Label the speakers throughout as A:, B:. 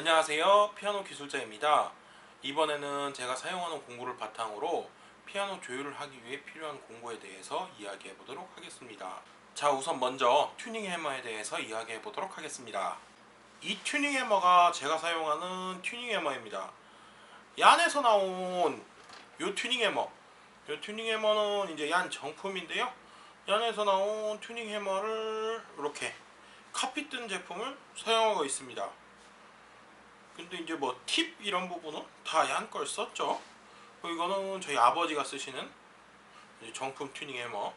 A: 안녕하세요, 피아노 기술자입니다. 이번에는 제가 사용하는 공구를 바탕으로 피아노 조율을 하기 위해 필요한 공구에 대해서 이야기해 보도록 하겠습니다. 자, 우선 먼저 튜닝 해머에 대해서 이야기해 보도록 하겠습니다. 이 튜닝 해머가 제가 사용하는 튜닝 해머입니다. 얀에서 나온 이 튜닝 해머, 이 튜닝 해머는 이제 얀 정품인데요. 얀에서 나온 튜닝 해머를 이렇게 카피 뜬 제품을 사용하고 있습니다. 근데 이제 뭐 팁 이런 부분은 다 얀 걸 썼죠. 이거는 저희 아버지가 쓰시는 정품 튜닝 해머.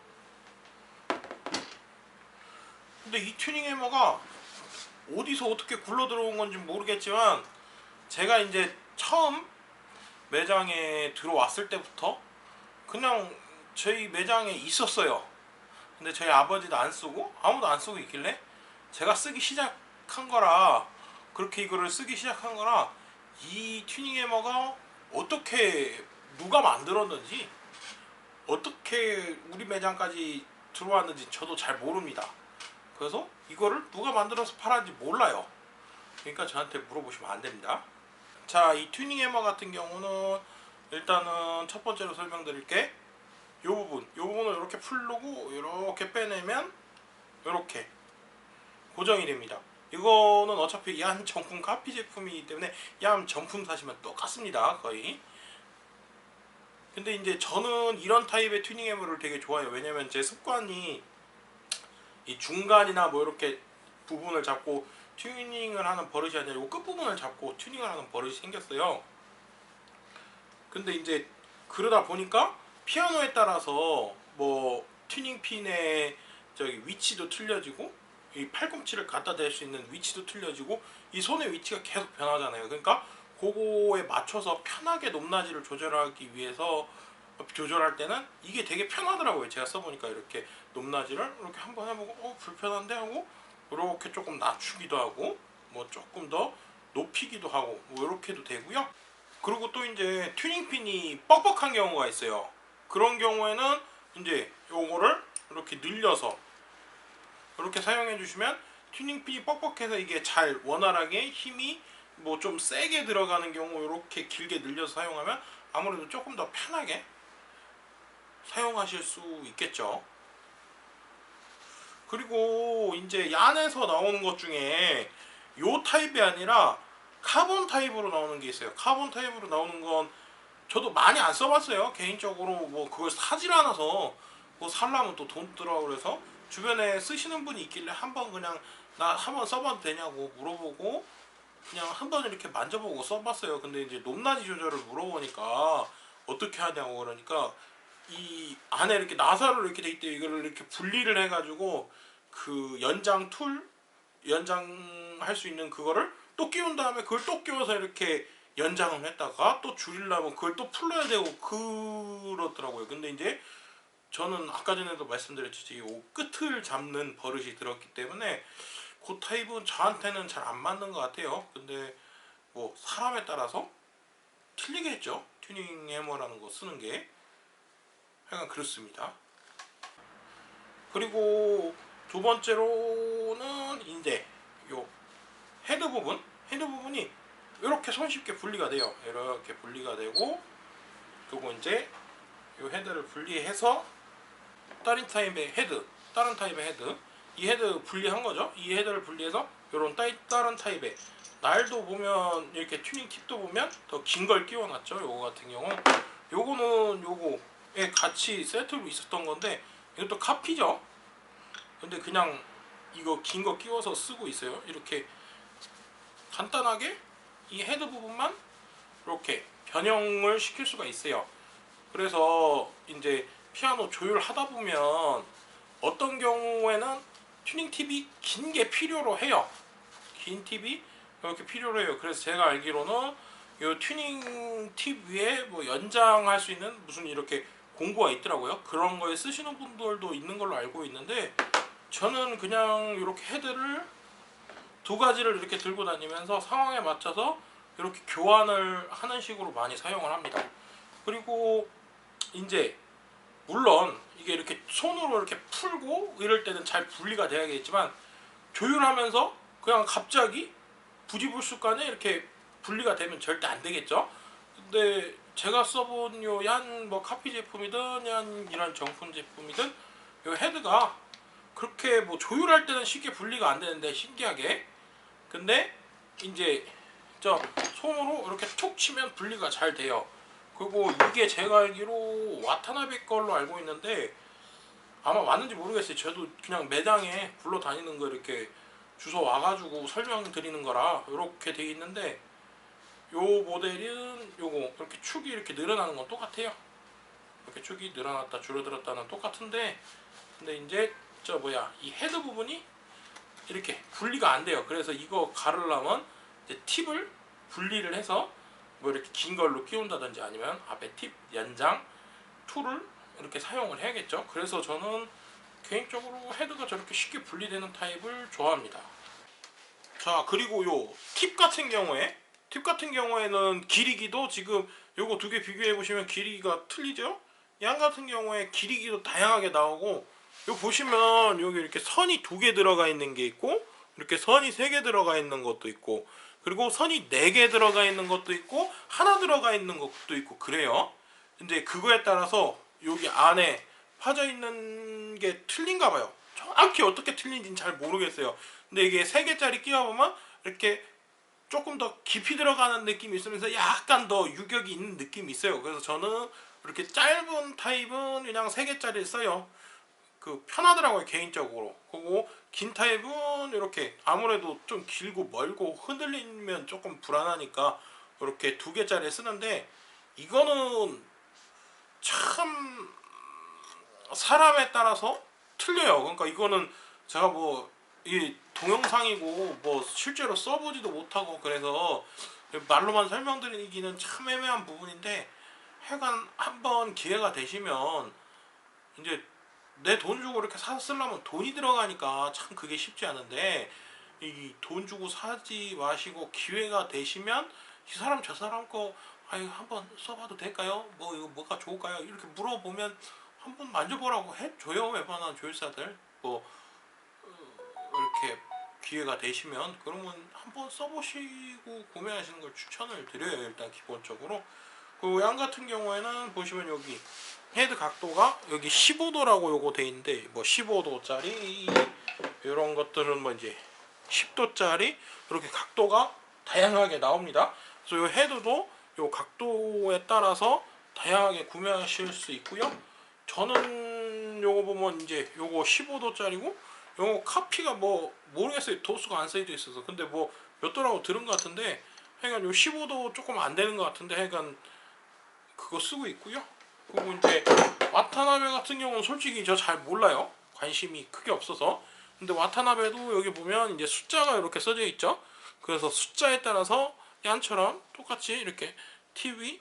A: 근데 이 튜닝 해머가 어디서 어떻게 굴러 들어온 건지 모르겠지만, 제가 이제 처음 매장에 들어왔을 때부터 그냥 저희 매장에 있었어요. 근데 저희 아버지도 안 쓰고 아무도 안 쓰고 있길래 제가 쓰기 시작한 거라, 그렇게 이거를 쓰기 시작한 거라, 이 튜닝 해머가 어떻게 누가 만들었는지, 어떻게 우리 매장까지 들어왔는지 저도 잘 모릅니다. 그래서 이거를 누가 만들어서 팔았는지 몰라요. 그러니까 저한테 물어보시면 안 됩니다. 자, 이 튜닝 해머 같은 경우는 일단은 첫 번째로 설명드릴게, 요 부분을 이렇게 풀고 이렇게 빼내면 이렇게 고정이 됩니다. 이거는 어차피 얀 정품 카피 제품이기 때문에 얀 정품 사시면 똑같습니다, 거의. 근데 이제 저는 이런 타입의 튜닝 해머를 되게 좋아해요. 왜냐면 제 습관이 이 중간이나 뭐 이렇게 부분을 잡고 튜닝을 하는 버릇이 아니라 이 끝부분을 잡고 튜닝을 하는 버릇이 생겼어요. 근데 이제 그러다 보니까 피아노에 따라서 뭐 튜닝 핀의 저기 위치도 틀려지고, 이 팔꿈치를 갖다 댈 수 있는 위치도 틀려지고, 이 손의 위치가 계속 변하잖아요. 그러니까 그거에 맞춰서 편하게 높낮이를 조절하기 위해서, 조절할 때는 이게 되게 편하더라고요. 제가 써보니까 이렇게 높낮이를 이렇게 한번 해보고 불편한데 하고, 이렇게 조금 낮추기도 하고, 뭐 조금 더 높이기도 하고, 뭐 이렇게도 되고요. 그리고 또 이제 튜닝핀이 뻑뻑한 경우가 있어요. 그런 경우에는 이제 요거를 이렇게 늘려서 이렇게 사용해 주시면, 튜닝핀이 뻑뻑해서 이게 잘 원활하게 힘이 뭐 좀 세게 들어가는 경우 이렇게 길게 늘려서 사용하면 아무래도 조금 더 편하게 사용하실 수 있겠죠. 그리고 이제 얀에서 나오는 것 중에 요 타입이 아니라 카본 타입으로 나오는 게 있어요. 카본 타입으로 나오는 건 저도 많이 안 써봤어요. 개인적으로 뭐 그걸 사질 않아서, 뭐 살려면 또 돈 들어 그래서 주변에 쓰시는 분이 있길래 한번 그냥 나 한번 써봐도 되냐고 물어보고 그냥 한번 이렇게 만져보고 써봤어요. 근데 이제 높낮이 조절을 물어보니까 어떻게 하냐고 그러니까, 이 안에 이렇게 나사로 이렇게 돼 있대. 이거를 이렇게 분리를 해가지고 그 연장할 수 있는 그거를 또 끼운 다음에 그걸 또 끼워서 이렇게 연장을 했다가 또 줄이려면 그걸 또 풀러야 되고 그렇더라고요. 근데 이제 저는 아까 전에도 말씀드렸듯이 이 끝을 잡는 버릇이 들었기 때문에 그 타입은 저한테는 잘 안 맞는 것 같아요. 근데 뭐 사람에 따라서 틀리겠죠. 튜닝 해머라는 거 쓰는 게 약간 그렇습니다. 그리고 두 번째로는 이제 요 헤드 부분이 이렇게 손쉽게 분리가 돼요. 이렇게 분리가 되고, 그리고 이제 요 헤드를 분리해서 다른 타입의 헤드, 이 헤드 분리한 거죠. 이 헤드를 분리해서 요런 다른 타입의 날도 보면, 이렇게 튜닝 팁도 보면 더 긴 걸 끼워놨죠. 요거 같은 경우, 요거는 요거에 같이 세트로 있었던 건데 이것도 카피죠. 근데 그냥 이거 긴 거 끼워서 쓰고 있어요. 이렇게 간단하게 이 헤드 부분만 이렇게 변형을 시킬 수가 있어요. 그래서 이제 피아노 조율하다 보면 어떤 경우에는 튜닝 팁이 긴 게 필요로 해요. 긴 팁이 이렇게 필요로 해요. 그래서 제가 알기로는 이 튜닝 팁 위에 뭐 연장할 수 있는 무슨 이렇게 공구가 있더라고요. 그런 거에 쓰시는 분들도 있는 걸로 알고 있는데, 저는 그냥 이렇게 헤드를 두 가지를 이렇게 들고 다니면서 상황에 맞춰서 이렇게 교환을 하는 식으로 많이 사용을 합니다. 그리고 이제 물론 이게 이렇게 손으로 이렇게 풀고 이럴 때는 잘 분리가 돼야겠지만, 조율하면서 그냥 갑자기 부지불식간에 이렇게 분리가 되면 절대 안 되겠죠. 근데 제가 써본 요 얀 뭐 카피 제품이든 얀 이런 정품 제품이든 요 헤드가 그렇게 뭐 조율할 때는 쉽게 분리가 안 되는데 신기하게, 근데 이제 저 손으로 이렇게 툭 치면 분리가 잘 돼요. 그리고 이게 제가 알기로 와타나베 걸로 알고 있는데 아마 맞는지 모르겠어요. 저도 그냥 매장에 굴러다니는 거 이렇게 주소 와가지고 설명드리는 거라 이렇게 돼 있는데, 요 모델은 요거 이렇게 축이 이렇게 늘어나는 건 똑같아요. 이렇게 축이 늘어났다 줄어들었다는 똑같은데, 근데 이제 저 뭐야 이 헤드 부분이 이렇게 분리가 안 돼요. 그래서 이거 가르려면 이제 팁을 분리를 해서 뭐 이렇게 긴 걸로 끼운다든지 아니면 앞에 팁 연장 툴을 이렇게 사용을 해야겠죠. 그래서 저는 개인적으로 헤드가 저렇게 쉽게 분리되는 타입을 좋아합니다. 자, 그리고 요 팁 같은 경우에는 길이기도 지금 요거 두 개 비교해 보시면 길이가 틀리죠. 양 같은 경우에 길이기도 다양하게 나오고, 요 보시면 여기 이렇게 선이 두 개 들어가 있는 게 있고, 이렇게 선이 세 개 들어가 있는 것도 있고, 그리고 선이 네 개 들어가 있는 것도 있고, 하나 들어가 있는 것도 있고 그래요. 근데 그거에 따라서 여기 안에 파져 있는 게 틀린가 봐요. 정확히 어떻게 틀린지는 잘 모르겠어요. 근데 이게 세 개짜리 끼워보면 이렇게 조금 더 깊이 들어가는 느낌이 있으면서 약간 더 유격이 있는 느낌이 있어요. 그래서 저는 이렇게 짧은 타입은 그냥 3개짜리를 써요. 그 편하더라고요 개인적으로. 그리고 긴 타입은 이렇게 아무래도 좀 길고 멀고 흔들리면 조금 불안하니까 이렇게 2개짜리 쓰는데, 이거는 참 사람에 따라서 틀려요. 그러니까 이거는 제가 뭐 이 동영상이고 뭐 실제로 써보지도 못하고 그래서 말로만 설명드리기는 참 애매한 부분인데, 하여간 한번 기회가 되시면 이제 내 돈 주고 이렇게 사서 쓰려면 돈이 들어가니까 참 그게 쉽지 않은데, 이 돈 주고 사지 마시고 기회가 되시면 이 사람 저 사람 거 아유 한번 써봐도 될까요? 뭐 이거 뭐가 좋을까요? 이렇게 물어보면 한번 만져보라고 해줘요. 웬만한 조율사들. 뭐 이렇게 기회가 되시면 그러면 한번 써보시고 구매하시는 걸 추천을 드려요. 일단 기본적으로. 그 양 같은 경우에는 보시면 여기 헤드 각도가 여기 15도라고 요거 돼 있는데, 뭐 15도짜리 이런 것들은 뭐 이제 10도짜리 이렇게 각도가 다양하게 나옵니다. 그래서 요 헤드도 요 각도에 따라서 다양하게 구매하실 수 있고요. 저는 요거 보면 이제 요거 15도짜리고 요거 카피가 뭐 모르겠어요. 도수가 안 써져 있어서. 근데 뭐 몇 도라고 들은 것 같은데 하여간 요 15도 조금 안 되는 것 같은데 하여간 그거 쓰고 있고요. 그리고 이제 와타나베 같은 경우는 솔직히 저 잘 몰라요. 관심이 크게 없어서. 근데 와타나베도 여기 보면 이제 숫자가 이렇게 써져 있죠. 그래서 숫자에 따라서 얀처럼 똑같이 이렇게 팁이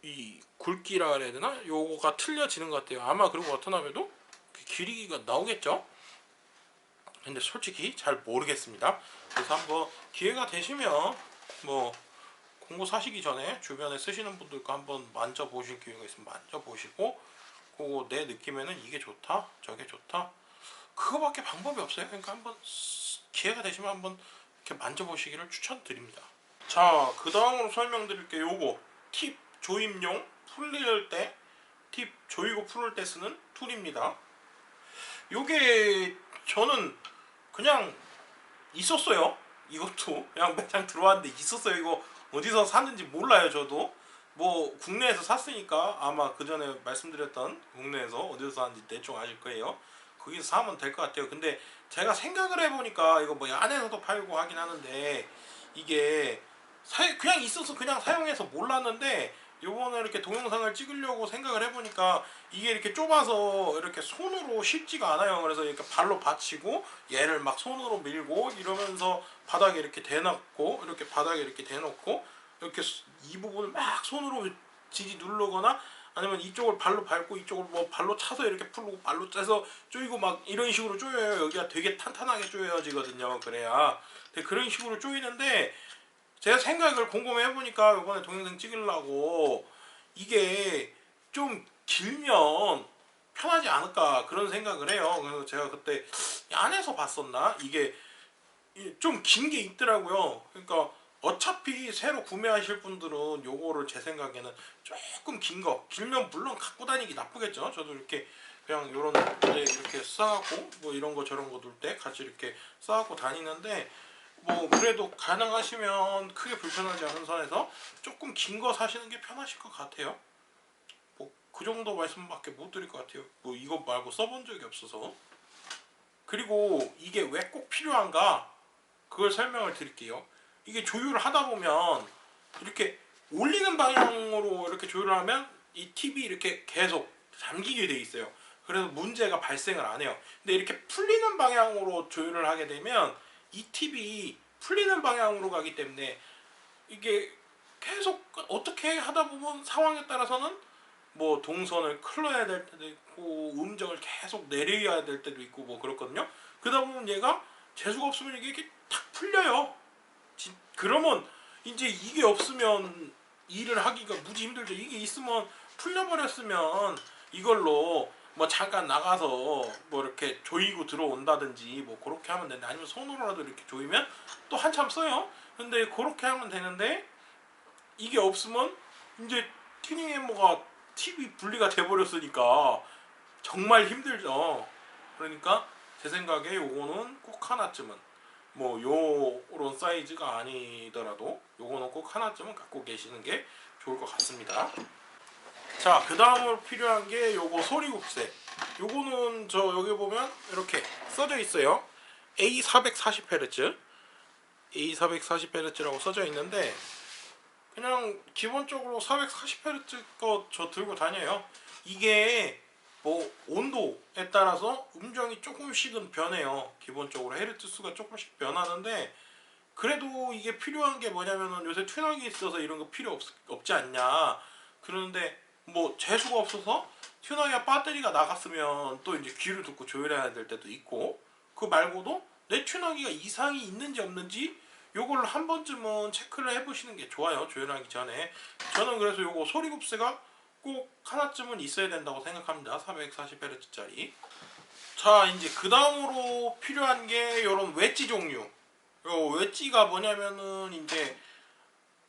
A: 이 굵기라 그래야 되나? 요거가 틀려지는 것 같아요. 아마. 그리고 와타나베도 길이가 나오겠죠. 근데 솔직히 잘 모르겠습니다. 그래서 한번 기회가 되시면 뭐 공구 사시기 전에 주변에 쓰시는 분들과 한번 만져보실 기회가 있으면 만져보시고, 그거 내 느낌에는 이게 좋다 저게 좋다 그거밖에 방법이 없어요. 그러니까 한번 기회가 되시면 한번 이렇게 만져보시기를 추천드립니다. 자, 그 다음으로 설명드릴게요. 요거 팁 조임용, 풀릴 때 팁 조이고 풀을 때 쓰는 툴입니다. 요게 저는 그냥 있었어요. 이것도 그냥 매장 들어왔는데 있었어요. 이거 어디서 샀는지 몰라요. 저도 뭐 국내에서 샀으니까 아마 그 전에 말씀드렸던 국내에서 어디서 샀는지 대충 아실 거예요. 거기서 사면 될 것 같아요. 근데 제가 생각을 해보니까 이거 뭐 안에서도 팔고 하긴 하는데 이게 그냥 있어서 그냥 사용해서 몰랐는데, 요번에 이렇게 동영상을 찍으려고 생각을 해보니까 이게 이렇게 좁아서 이렇게 손으로 쉽지가 않아요. 그래서 이렇게 발로 받치고 얘를 막 손으로 밀고 이러면서 바닥에 이렇게 대놓고 이렇게 바닥에 이렇게 대놓고 이렇게 이 부분을 막 손으로 지지 누르거나 아니면 이쪽을 발로 밟고 이쪽을 뭐 발로 차서 이렇게 풀고 발로 짜서 조이고 막 이런 식으로 조여요. 여기가 되게 탄탄하게 조여지거든요. 그래야. 근데 그런 식으로 조이는데 제가 생각을 곰곰이 해보니까 이번에 동영상 찍으려고 이게 좀 길면 편하지 않을까 그런 생각을 해요. 그래서 제가 그때 안에서 봤었나? 이게 좀 긴 게 있더라고요. 그러니까 어차피 새로 구매하실 분들은 요거를 제 생각에는 조금 긴 거, 길면 물론 갖고 다니기 나쁘겠죠. 저도 이렇게 그냥 요런 이렇게 싸갖고 뭐 이런 거 저런 거 둘 때 같이 이렇게 싸갖고 다니는데, 뭐 그래도 가능하시면 크게 불편하지 않은 선에서 조금 긴 거 사시는 게 편하실 것 같아요. 뭐 그 정도 말씀밖에 못 드릴 것 같아요. 뭐 이거 말고 써본 적이 없어서. 그리고 이게 왜 꼭 필요한가 그걸 설명을 드릴게요. 이게 조율을 하다 보면 이렇게 올리는 방향으로 이렇게 조율을 하면 이 팁이 이렇게 계속 잠기게 돼 있어요. 그래서 문제가 발생을 안 해요. 근데 이렇게 풀리는 방향으로 조율을 하게 되면 이 팁이 풀리는 방향으로 가기 때문에 이게 계속 어떻게 하다 보면 상황에 따라서는 뭐 동선을 클러야 될 때도 있고 음정을 계속 내려야 될 때도 있고 뭐 그렇거든요. 그러다 보면 얘가 재수가 없으면 이게 이렇게 탁 풀려요. 그러면 이제 이게 없으면 일을 하기가 무지 힘들죠. 이게 있으면 풀려버렸으면 이걸로 뭐 잠깐 나가서 뭐 이렇게 조이고 들어온다든지 뭐 그렇게 하면 되는데, 아니면 손으로라도 이렇게 조이면 또 한참 써요. 근데 그렇게 하면 되는데 이게 없으면 이제 튜닝 해머가 팁이 분리가 돼버렸으니까 정말 힘들죠. 그러니까 제 생각에 요거는 꼭 하나쯤은, 뭐 요런 사이즈가 아니더라도 요거는 꼭 하나쯤은 갖고 계시는 게 좋을 것 같습니다. 자, 그 다음으로 필요한 게 요거 소리급세. 요거는 저 여기 보면 이렇게 써져 있어요. A440Hz, A440Hz라고 써져 있는데 그냥 기본적으로 440Hz 거 저 들고 다녀요. 이게 뭐 온도에 따라서 음정이 조금씩은 변해요. 기본적으로 헤르츠 수가 조금씩 변하는데, 그래도 이게 필요한 게 뭐냐면은 요새 튜너기 있어서 이런 거 필요 없지 않냐 그러는데, 뭐 재수가 없어서 튜너기가 배터리가 나갔으면 또 이제 귀를 듣고 조율해야 될 때도 있고, 그 말고도 내 튜너기가 이상이 있는지 없는지 요걸 한 번쯤은 체크를 해보시는 게 좋아요. 조율하기 전에. 저는 그래서 요거 소리급스가 꼭 하나쯤은 있어야 된다고 생각합니다. 440Hz짜리. 자, 이제 그 다음으로 필요한 게 요런 웨지 종류. 요 웨지가 뭐냐면은 이제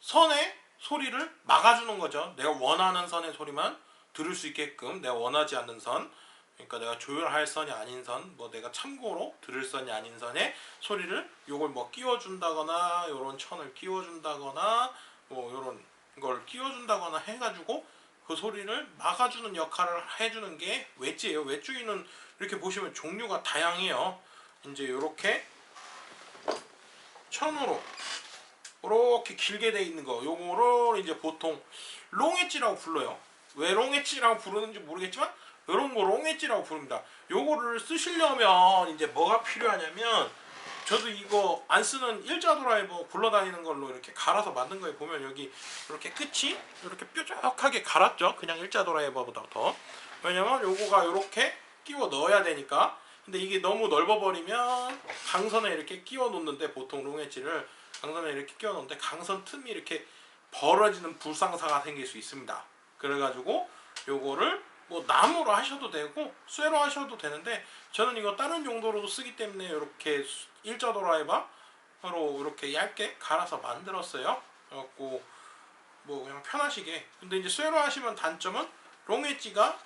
A: 선의 소리를 막아주는 거죠. 내가 원하는 선의 소리만 들을 수 있게끔, 내가 원하지 않는 선, 그러니까 내가 조율할 선이 아닌 선, 뭐 내가 참고로 들을 선이 아닌 선의 소리를 요걸 뭐 끼워준다거나 요런 천을 끼워준다거나 뭐 요런 걸 끼워준다거나 해가지고 그 소리를 막아주는 역할을 해주는 게 웨지예요. 웨지는 이렇게 보시면 종류가 다양해요. 이제 요렇게 천으로 이렇게 길게 돼 있는 거, 요거를 이제 보통 롱엣지라고 불러요. 왜 롱엣지라고 부르는지 모르겠지만 이런 거 롱엣지라고 부릅니다. 요거를 쓰시려면 이제 뭐가 필요하냐면, 저도 이거 안 쓰는 일자 드라이버 굴러다니는 걸로 이렇게 갈아서 만든 거에 보면 여기 이렇게 끝이 이렇게 뾰족하게 갈았죠. 그냥 일자 드라이버보다 더. 왜냐면 요거가 이렇게 끼워 넣어야 되니까. 근데 이게 너무 넓어버리면 강선에 이렇게 끼워 놓는데, 보통 롱엣지를 강선에 이렇게 끼워 놓는데 강선 틈이 이렇게 벌어지는 불상사가 생길 수 있습니다. 그래가지고 요거를 뭐 나무로 하셔도 되고 쇠로 하셔도 되는데, 저는 이거 다른 용도로도 쓰기 때문에 이렇게 일자 드라이버로 이렇게 얇게 갈아서 만들었어요. 그래갖고 뭐 그냥 편하시게. 근데 이제 쇠로 하시면 단점은 롱엣지가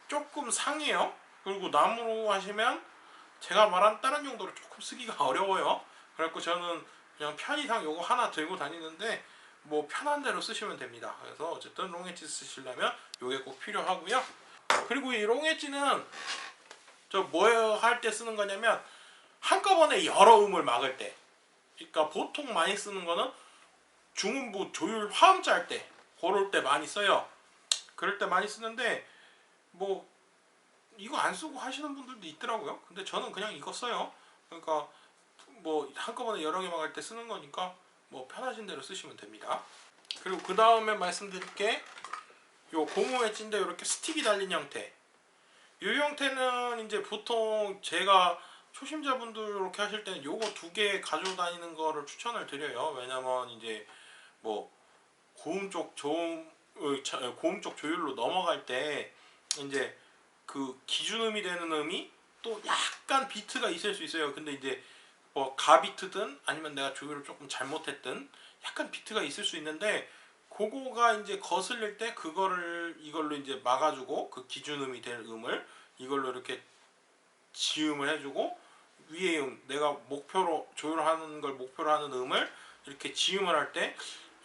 A: 조금 상해요. 그리고 나무로 하시면 제가 말한 다른 용도로 조금 쓰기가 어려워요. 그래갖고 저는 그냥 편의상 요거 하나 들고 다니는데, 뭐 편한 대로 쓰시면 됩니다. 그래서 어쨌든 롱엣지 쓰시려면 요게 꼭 필요하고요. 그리고 이 롱엣지는 저 뭐 할 때 쓰는 거냐면, 한꺼번에 여러 음을 막을 때, 그러니까 보통 많이 쓰는 거는 중음부 조율 화음자 할 때, 그럴 때 많이 써요. 그럴 때 많이 쓰는데 뭐 이거 안 쓰고 하시는 분들도 있더라고요. 근데 저는 그냥 이거 써요. 그러니까 뭐 한꺼번에 여러 개 막을 때 쓰는 거니까 뭐 편하신 대로 쓰시면 됩니다. 그리고 그 다음에 말씀드릴 게 요 고무 엣지인데 이렇게 스틱이 달린 형태. 이 형태는 이제 보통 제가 초심자분들 이렇게 하실 때는 요거 두 개 가지고 다니는 거를 추천을 드려요. 왜냐면 이제 뭐 고음 쪽 고음 쪽 조율로 넘어갈 때 이제 그 기준음이 되는 음이 또 약간 비트가 있을 수 있어요. 근데 이제 뭐 가비트든 아니면 내가 조율을 조금 잘못했든 약간 비트가 있을 수 있는데, 그거가 이제 거슬릴 때 그거를 이걸로 이제 막아주고, 그 기준음이 될 음을 이걸로 이렇게 지음을 해주고, 위에 내가 목표로 조율하는 걸 목표로 하는 음을 이렇게 지음을 할 때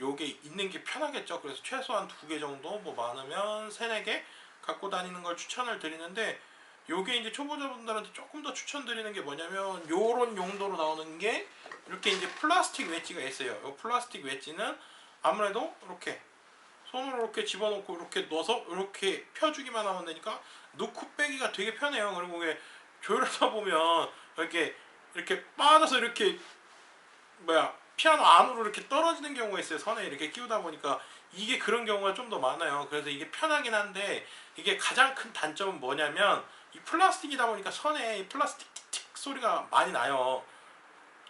A: 요게 있는 게 편하겠죠. 그래서 최소한 2개 정도, 뭐 많으면 3, 4개 갖고 다니는 걸 추천을 드리는데, 요게 이제 초보자분들한테 조금 더 추천드리는 게 뭐냐면, 요런 용도로 나오는 게 이렇게 이제 플라스틱 웨지가 있어요. 요 플라스틱 웨지는 아무래도 이렇게 손으로 이렇게 집어넣고 이렇게 넣어서 이렇게 펴주기만 하면 되니까 넣고 빼기가 되게 편해요. 그리고 이게 조율하다 보면 이렇게 빠져서 이렇게 피아노 안으로 이렇게 떨어지는 경우가 있어요. 선에 이렇게 끼우다 보니까 이게 그런 경우가 좀 더 많아요. 그래서 이게 편하긴 한데, 이게 가장 큰 단점은 뭐냐면 이 플라스틱이다 보니까 선에 이 플라스틱 틱틱 소리가 많이 나요.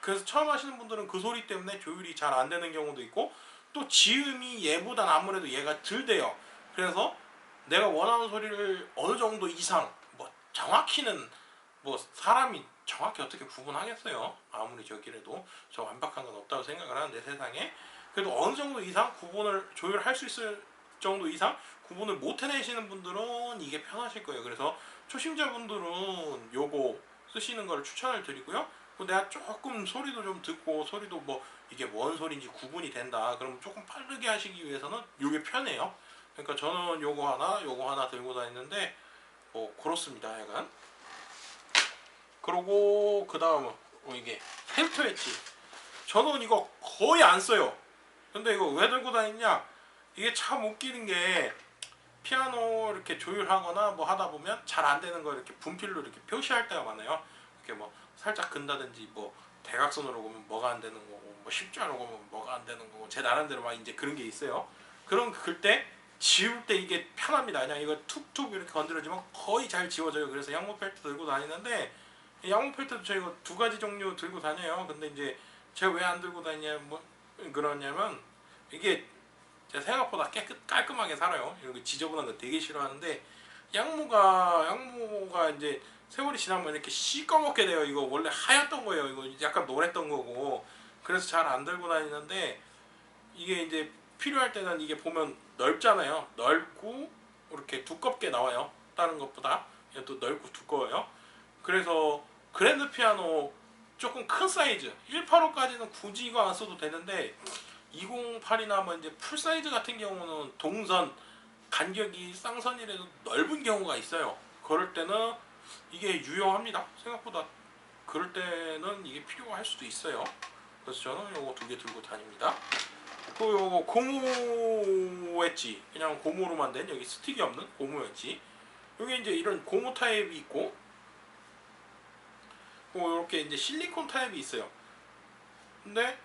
A: 그래서 처음 하시는 분들은 그 소리 때문에 조율이 잘 안 되는 경우도 있고, 또 지음이 얘보단 아무래도 얘가 덜 돼요. 그래서 내가 원하는 소리를 어느 정도 이상, 뭐 정확히는 뭐 사람이 정확히 어떻게 구분하겠어요. 아무리 저기라도 저 완벽한 건 없다고 생각을 하는데, 세상에. 그래도 어느 정도 이상 구분을 조율할 수 있을 정도 이상 구분을 못 해내시는 분들은 이게 편하실 거예요. 그래서 초심자분들은 요거 쓰시는 걸 추천을 드리고요. 내가 조금 소리도 좀 듣고, 소리도 뭐 이게 뭔 소리인지 구분이 된다 그럼 조금 빠르게 하시기 위해서는 요게 편해요. 그러니까 저는 요거 하나 들고 다니는데 뭐 그렇습니다. 약간. 그리고 그 다음은 이게 헬터 엣지. 저는 이거 거의 안 써요. 근데 이거 왜 들고 다니냐, 이게 참 웃기는 게, 피아노 이렇게 조율하거나 뭐 하다 보면 잘 안 되는 거 이렇게 분필로 이렇게 표시할 때가 많아요. 이렇게 뭐 살짝 근다든지, 뭐 대각선으로 보면 뭐가 안 되는 거고, 뭐 십자로 보면 뭐가 안 되는 거고, 제 나름대로 막 이제 그런 게 있어요. 그럼 그때 지울 때 이게 편합니다. 그냥 이거 툭툭 이렇게 건드려주면 거의 잘 지워져요. 그래서 양모 펠트 들고 다니는데, 양모 펠트도 저희가 2가지 종류 들고 다녀요. 근데 이제 제가 왜 안 들고 다니냐 뭐 그러냐면, 이게 제가 생각보다 깔끔하게 살아요. 이런 거 지저분한 거 되게 싫어하는데, 양모가 이제 세월이 지나면 이렇게 시꺼멓게 돼요. 이거 원래 하얗던 거예요. 이거 약간 노랬던 거고. 그래서 잘 안 들고 다니는데, 이게 이제 필요할 때는 이게 보면 넓잖아요. 넓고 이렇게 두껍게 나와요. 다른 것보다 또 넓고 두꺼워요. 그래서 그랜드 피아노 조금 큰 사이즈 185까지는 굳이 이거 안 써도 되는데, 208이나 뭐 이제 풀 사이즈 같은 경우는 동선 간격이 쌍선이라도 넓은 경우가 있어요. 그럴 때는 이게 유용합니다. 생각보다 그럴 때는 이게 필요할 수도 있어요. 그래서 저는 요거 2개 들고 다닙니다. 또 요거 고무 엣지, 그냥 고무로만 된, 여기 스틱이 없는 고무 엣지. 여기 이제 이런 고무 타입이 있고, 이렇게 이제 실리콘 타입이 있어요. 근데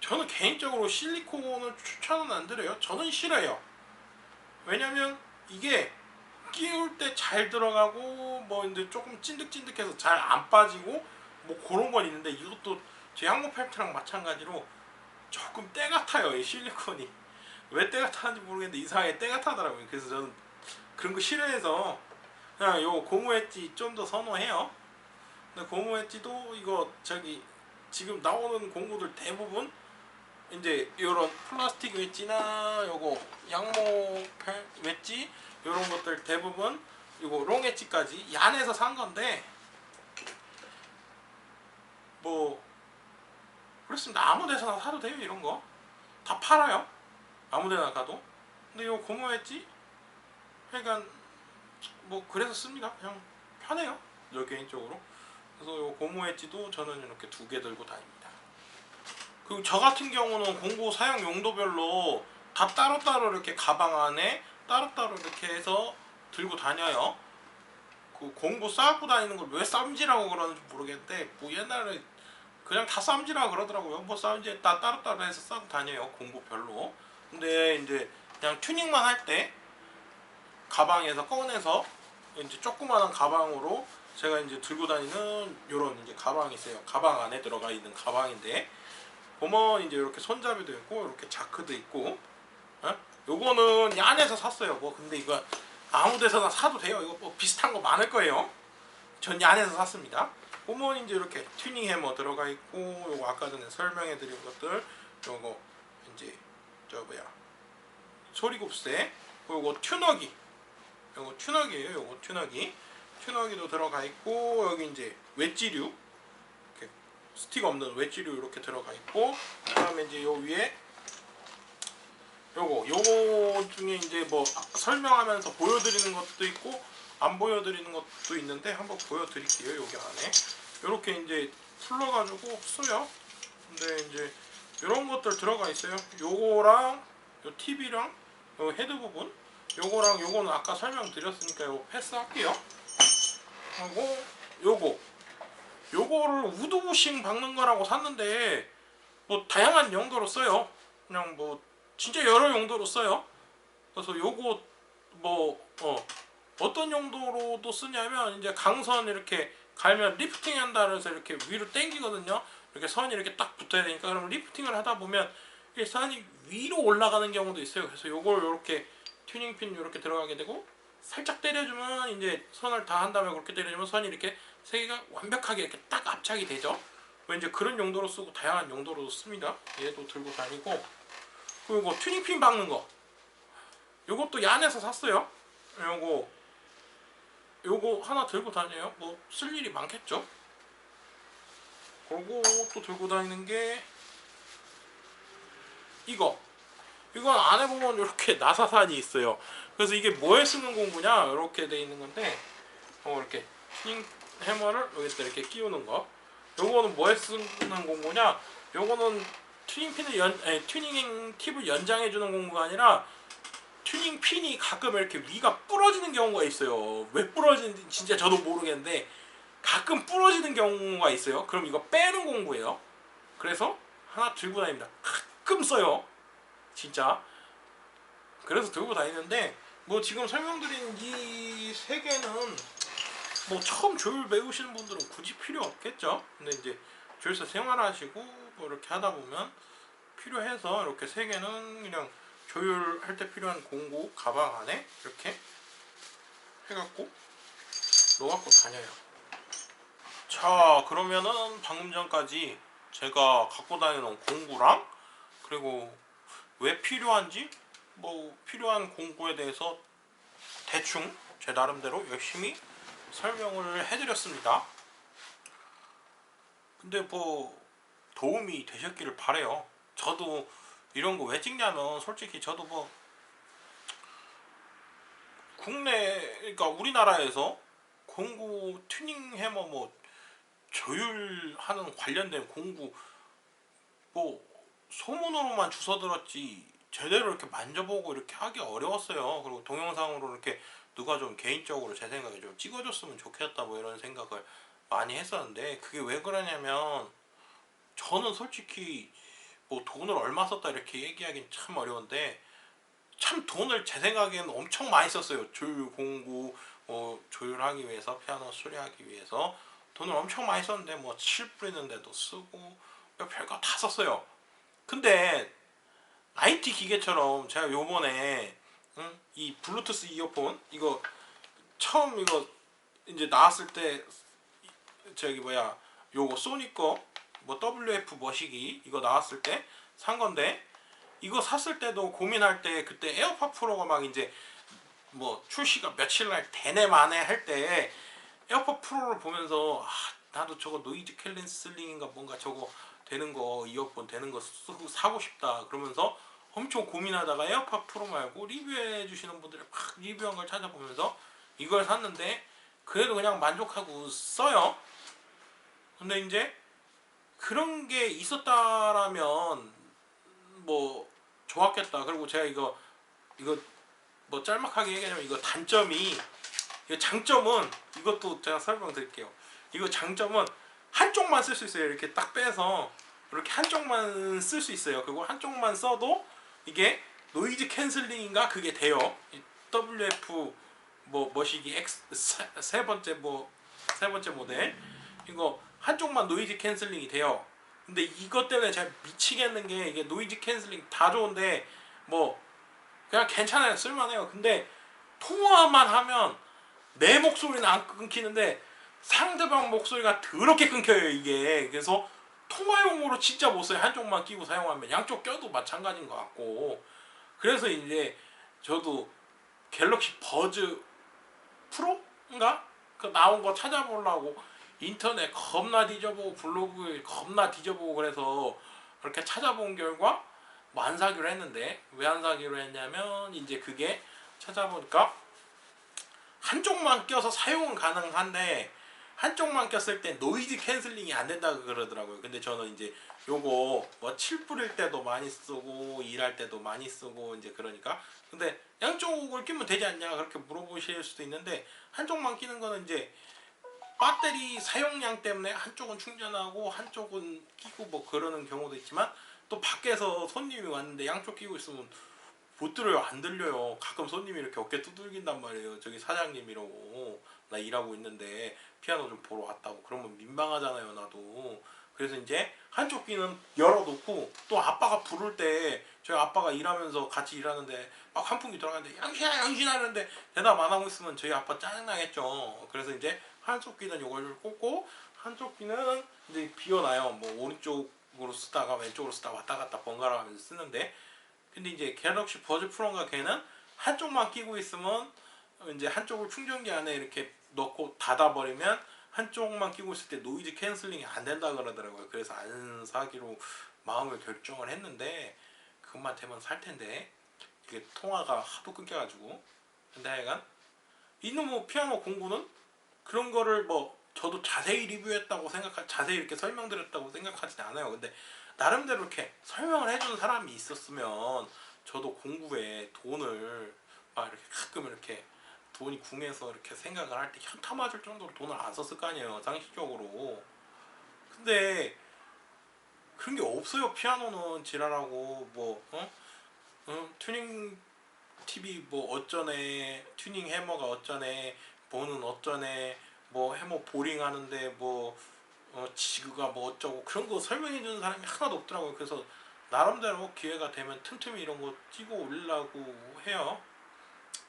A: 저는 개인적으로 실리콘을 추천은 안 드려요. 저는 싫어요. 왜냐면 이게 끼울 때 잘 들어가고, 뭐 이제 조금 찐득찐득해서 잘 안 빠지고, 뭐 그런 건 있는데, 이것도 제 항모 펠트랑 마찬가지로 조금 때 같아요. 이 실리콘이 왜 때 같았는지 모르겠는데 이상하게 때 같하더라고요. 그래서 저는 그런 거 싫어해서 그냥 요 고무 엣지 좀 더 선호해요. 근데 고무 엣지도 이거 저기 지금 나오는 공구들 대부분 이제 요런 플라스틱 웨지나 요거 양모 웨지 요런 것들 대부분 요거 롱 웨지까지 얀에서 산 건데, 뭐 그렇습니다. 아무 데서나 사도 돼요. 이런 거 다 팔아요. 아무 데나 가도. 근데 요 고무 웨지 그러니까 뭐 그래서 씁니다. 그냥 편해요. 저 개인적으로. 그래서 요 고무 웨지도 저는 이렇게 2개 들고 다닙니다. 그리고 저 같은 경우는 공구 사용 용도별로 다 따로따로 이렇게 가방 안에 따로따로 이렇게 해서 들고 다녀요. 그 공구 싸고 다니는 걸 왜 쌈지라고 그러는지 모르겠는데, 뭐 옛날에 그냥 다 쌈지라고 그러더라고요. 뭐 쌈지 다 따로따로 해서 싸고 다녀요. 공구별로. 근데 이제 그냥 튜닝만 할 때 가방에서 꺼내서 이제 조그마한 가방으로 제가 이제 들고 다니는 요런 이제 가방이 있어요. 가방 안에 들어가 있는 가방인데, 보면 이제 이렇게 손잡이도 있고 이렇게 자크도 있고, 요거는 얀에서 샀어요. 뭐 근데 이거 아무 데서나 사도 돼요. 이거 뭐 비슷한 거 많을 거예요. 전 얀에서 샀습니다. 보면 이제 이렇게 튜닝 해머 들어가 있고, 요거 아까 전에 설명해 드린 것들, 요거 이제 저 뭐야 소리곱새, 요거 튜너기, 요거 튜너기예요. 요거 튜너기도 들어가 있고, 여기 이제 웨지류, 이렇게 스틱 없는 웨지류 이렇게 들어가 있고, 그다음에 이제 요 위에 요거 중에 이제 뭐 설명하면서 보여드리는 것도 있고 안 보여드리는 것도 있는데 한번 보여드릴게요. 여기 안에 요렇게 이제 풀러가지고 써요. 근데 이제 이런 것들 들어가 있어요. 요거랑 요 TV랑 요 헤드 부분, 요거랑 요거는 아까 설명드렸으니까 요거 패스할게요. 하고 요거를 우드부싱 박는 거라고 샀는데 뭐 다양한 용도로 써요. 그냥 뭐 진짜 여러 용도로 써요. 그래서 요거 뭐 어떤 용도로도 쓰냐면, 이제 강선 이렇게 갈면 리프팅 한다 그래서 이렇게 위로 당기거든요. 이렇게 선이 이렇게 딱 붙어야 되니까, 그럼 리프팅을 하다 보면 이 선이 위로 올라가는 경우도 있어요. 그래서 요걸 이렇게 튜닝핀 이렇게 들어가게 되고, 살짝 때려주면 이제 선을 다 한 다음에 그렇게 때려주면 선이 이렇게 세 개가 완벽하게 이렇게 딱 압착이 되죠. 이제 그런 용도로 쓰고 다양한 용도로도 씁니다. 얘도 들고 다니고, 그리고 튜닝핀 박는 거, 요것도 얀에서 샀어요. 요거 하나 들고 다녀요. 뭐 쓸 일이 많겠죠. 그리고 또 들고 다니는 게 이건 안에 보면 이렇게 나사산이 있어요. 그래서 이게 뭐에 쓰는 공구냐, 이렇게 돼 있는 건데, 이렇게 튜닝 해머를 여기다 이렇게 끼우는 거. 요거는 뭐에 쓰는 공구냐, 요거는 튜닝 팁을 연장해 주는 공구가 아니라, 튜닝 핀이 가끔 이렇게 위가 부러지는 경우가 있어요. 왜 부러지는지 진짜 저도 모르겠는데 가끔 부러지는 경우가 있어요. 그럼 이거 빼는 공구예요. 그래서 하나 들고 다닙니다. 가끔 써요, 진짜. 그래서 들고 다니는데, 뭐 지금 설명드린 이 세 개는 뭐 처음 조율 배우시는 분들은 굳이 필요 없겠죠. 근데 이제 조율사 생활하시고 뭐 이렇게 하다 보면 필요해서, 이렇게 세 개는 그냥 조율할 때 필요한 공구 가방 안에 이렇게 해갖고 넣어갖고 다녀요. 자, 그러면은 방금 전까지 제가 갖고 다니는 공구랑, 그리고 왜 필요한지, 뭐 필요한 공구에 대해서 대충 제 나름대로 열심히 설명을 해드렸습니다. 근데 뭐 도움이 되셨기를 바래요. 저도 이런 거 왜 찍냐면, 솔직히 저도 뭐 국내, 그러니까 우리나라에서 공구 튜닝 해머 뭐 조율하는 관련된 공구 뭐 소문으로만 주워 들었지 제대로 이렇게 만져보고 이렇게 하기 어려웠어요. 그리고 동영상으로 이렇게 누가 좀 개인적으로 제 생각에 좀 찍어줬으면 좋겠다 뭐 이런 생각을 많이 했었는데, 그게 왜 그러냐면, 저는 솔직히 뭐 돈을 얼마 썼다 이렇게 얘기하기는 참 어려운데, 참 돈을 제 생각에는 엄청 많이 썼어요. 조율 공구 조율하기 위해서, 피아노 수리하기 위해서 돈을 엄청 많이 썼는데, 뭐 칠 뿌리는 데도 쓰고 별거 다 썼어요. 근데 IT 기계처럼 제가 요번에 이 블루투스 이어폰, 이거 처음 이거 이제 나왔을 때, 저기 뭐야 요거 소니 거 뭐 WF 머시기 이거 나왔을 때 산 건데, 이거 샀을 때도 고민할 때, 그때 에어팟 프로가 막 이제 뭐 출시가 며칠 날 되네 마네 할 때 에어팟 프로를 보면서, 나도 저거 노이즈 캔슬링인가 뭔가 저거 되는 거, 이어폰 되는 거 쓰고 사고 싶다 그러면서 엄청 고민하다가 에어팟 프로 말고 리뷰해 주시는 분들이 막 리뷰한 걸 찾아보면서 이걸 샀는데, 그래도 그냥 만족하고 써요. 근데 이제 그런 게 있었다라면 뭐 좋았겠다. 그리고 제가 이거 뭐 짤막하게 얘기하자면, 이거 단점이, 이거 장점은, 이것도 제가 설명드릴게요. 이거 장점은 한쪽만 쓸 수 있어요. 이렇게 딱 빼서 이렇게 한쪽만 쓸 수 있어요. 그리고 한쪽만 써도 이게 노이즈 캔슬링인가 그게 돼요. WF 뭐 머시기 X 세 번째 모델, 이거 한쪽만 노이즈 캔슬링이 돼요. 근데 이것 때문에 제가 미치겠는 게, 이게 노이즈 캔슬링 다 좋은데 뭐 그냥 괜찮아요, 쓸만해요. 근데 통화만 하면 내 목소리는 안 끊기는데 상대방 목소리가 더럽게 끊겨요 이게. 그래서 통화용으로 진짜 못 써요. 한쪽만 끼고 사용하면. 양쪽 껴도 마찬가지인 것 같고. 그래서 이제 저도 갤럭시 버즈 프로인가? 그 나온 거 찾아보려고 인터넷 겁나 뒤져보고 블로그 겁나 뒤져보고 그래서 그렇게 찾아본 결과 뭐 안 사기로 했는데, 왜 안 사기로 했냐면 이제 그게 찾아보니까 한쪽만 껴서 사용은 가능한데 한쪽만 꼈을 때 노이즈 캔슬링이 안 된다고 그러더라고요. 근데 저는 이제 요거 뭐 칠 뿌릴 때도 많이 쓰고 일할 때도 많이 쓰고 이제 그러니까, 근데 양쪽을 끼면 되지 않냐 그렇게 물어보실 수도 있는데, 한쪽만 끼는 거는 이제 배터리 사용량 때문에 한쪽은 충전하고 한쪽은 끼고 뭐 그러는 경우도 있지만, 또 밖에서 손님이 왔는데 양쪽 끼고 있으면 못 들어요. 안 들려요. 가끔 손님이 이렇게 어깨 두들긴단 말이에요. 저기 사장님이라고 나 일하고 있는데 피아노 좀 보러 왔다고. 그러면 민망하잖아요 나도. 그래서 이제 한쪽 귀는 열어놓고, 또 아빠가 부를 때 저희 아빠가 일하면서 같이 일하는데 막 환풍기 들어가는데 양신아 양신아 하는데 대답 안 하고 있으면 저희 아빠 짜증나겠죠. 그래서 이제 한쪽 귀는 이걸 꽂고 한쪽 귀는 이제 비워놔요. 뭐 오른쪽으로 쓰다가 왼쪽으로 쓰다가 왔다 갔다 번갈아 가면서 쓰는데, 근데 이제 갤럭시 버즈 프로인가 걔는 한쪽만 끼고 있으면 이제 한쪽을 충전기 안에 이렇게 넣고 닫아버리면 한쪽만 끼고 있을 때 노이즈 캔슬링이 안 된다 그러더라고요. 그래서 안 사기로 마음을 결정을 했는데, 그것만 되면 살 텐데 이게 통화가 하도 끊겨가지고. 근데 하여간 이놈의 피아노 공부는 그런 거를 뭐 저도 자세히 리뷰했다고 자세히 이렇게 설명드렸다고 생각하진 않아요. 근데 나름대로 이렇게 설명을 해주는 사람이 있었으면 저도 공부에 돈을 막 이렇게 가끔 이렇게 돈이 궁해서 이렇게 생각을 할 때 현타 맞을 정도로 돈을 안 썼을 거 아니에요 상식적으로. 근데 그런 게 없어요. 피아노는 지랄하고 뭐 튜닝 TV 뭐 어쩌네, 튜닝 해머가 어쩌네, 뭐는 어쩌네, 뭐 해머 보링 하는데 뭐 지그가 뭐 어쩌고 그런 거 설명해 주는 사람이 하나도 없더라고요. 그래서 나름대로 기회가 되면 틈틈이 이런 거 찍어 올리려고 해요.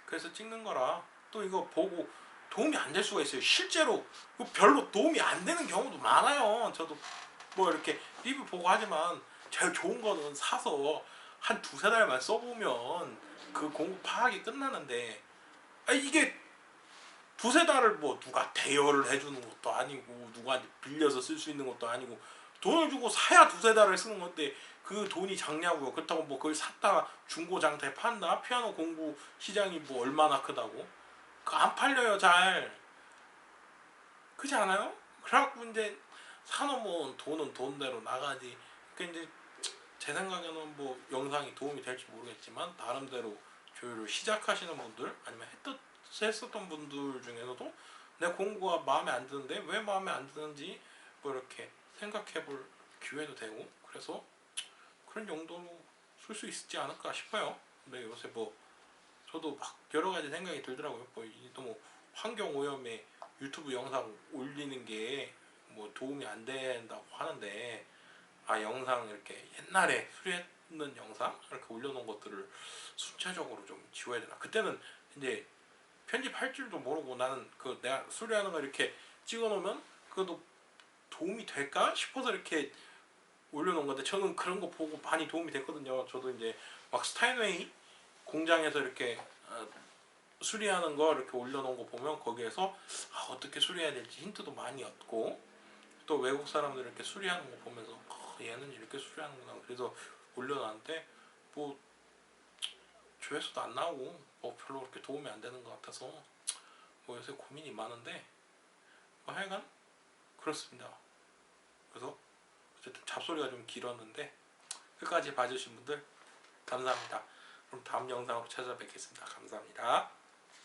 A: 그래서 찍는 거라. 또 이거 보고 도움이 안 될 수가 있어요. 실제로 별로 도움이 안 되는 경우도 많아요. 저도 뭐 이렇게 리뷰 보고 하지만 제일 좋은 거는 사서 한 두세 달만 써보면 그 공부 파악이 끝나는데, 이게 두세 달을 뭐 누가 대여를 해주는 것도 아니고 누가 빌려서 쓸 수 있는 것도 아니고 돈을 주고 사야 두세 달을 쓰는 건데 그 돈이 작냐고요. 그렇다고 뭐 그걸 샀다가 중고장터에 판다? 피아노 공부 시장이 뭐 얼마나 크다고? 그거 안 팔려요 잘. 그렇지 않아요? 그래갖고 이제 사놓으면 돈은 돈대로 나가지. 그 이제 제 생각에는 뭐 영상이 도움이 될지 모르겠지만 나름대로 조율을 시작하시는 분들 아니면 했었던 분들 중에서도 내 공부가 마음에 안 드는데 왜 마음에 안 드는지 뭐 이렇게 생각해 볼 기회도 되고, 그래서 그런 용도로 쓸 수 있지 않을까 싶어요. 근데 요새 뭐 저도 막 여러 가지 생각이 들더라고요. 뭐 너무 환경 오염에 유튜브 영상 올리는 게 뭐 도움이 안 된다고 하는데, 영상 이렇게 옛날에 수리했는 영상 이렇게 올려놓은 것들을 순차적으로 좀 지워야 되나. 그때는 이제 편집할 줄도 모르고 나는 그 내가 수리하는 거 이렇게 찍어놓으면 그것도 도움이 될까 싶어서 이렇게 올려놓은 건데, 저는 그런 거 보고 많이 도움이 됐거든요. 저도 이제 막 스타인웨이 공장에서 이렇게 수리하는 거 이렇게 올려놓은 거 보면 거기에서 어떻게 수리해야 될지 힌트도 많이 얻고, 또 외국 사람들 이렇게 수리하는 거 보면서 얘는 이렇게 수리하는구나. 그래서 올려놨는데 뭐 조회수도 안 나오고 뭐 별로 그렇게 도움이 안 되는 것 같아서 뭐 요새 고민이 많은데, 뭐 하여간 그렇습니다. 그래서 어쨌든 잡소리가 좀 길었는데 끝까지 봐주신 분들 감사합니다. 그럼 다음 영상으로 찾아뵙겠습니다. 감사합니다.